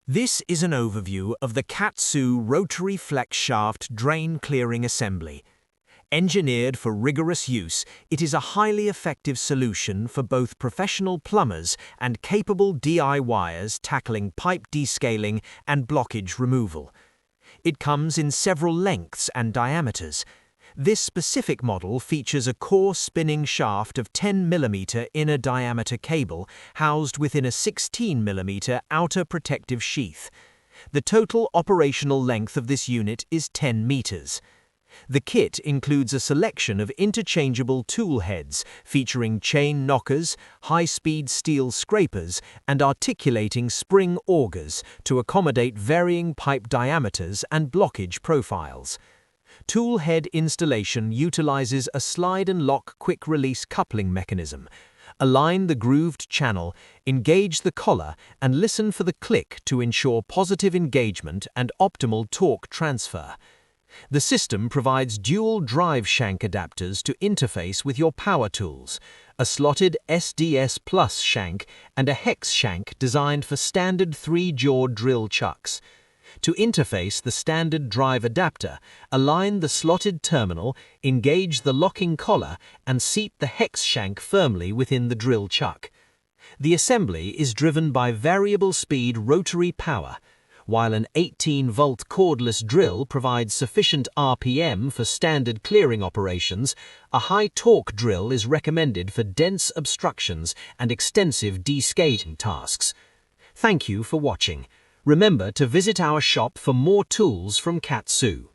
This is an overview of the KATSU Rotary Flex Shaft Drain Clearing Assembly. Engineered for rigorous use, it is a highly effective solution for both professional plumbers and capable DIYers tackling pipe descaling and blockage removal. It comes in several lengths and diameters. This specific model features a core spinning shaft of 10 mm inner diameter cable housed within a 16 mm outer protective sheath. The total operational length of this unit is 10 meters. The kit includes a selection of interchangeable tool heads featuring chain knockers, high-speed steel scrapers, and articulating spring augers to accommodate varying pipe diameters and blockage profiles. Tool head installation utilizes a slide-and-lock quick-release coupling mechanism. Align the grooved channel, engage the collar, and listen for the click to ensure positive engagement and optimal torque transfer. The system provides dual drive shank adapters to interface with your power tools, a slotted SDS-Plus shank and a hex shank designed for standard 3-jaw drill chucks. To interface the standard drive adapter, align the slotted terminal, engage the locking collar, and seat the hex shank firmly within the drill chuck. The assembly is driven by variable speed rotary power. While an 18-volt cordless drill provides sufficient RPM for standard clearing operations, a high-torque drill is recommended for dense obstructions and extensive descaling tasks. Thank you for watching. Remember to visit our shop for more tools from KATSU.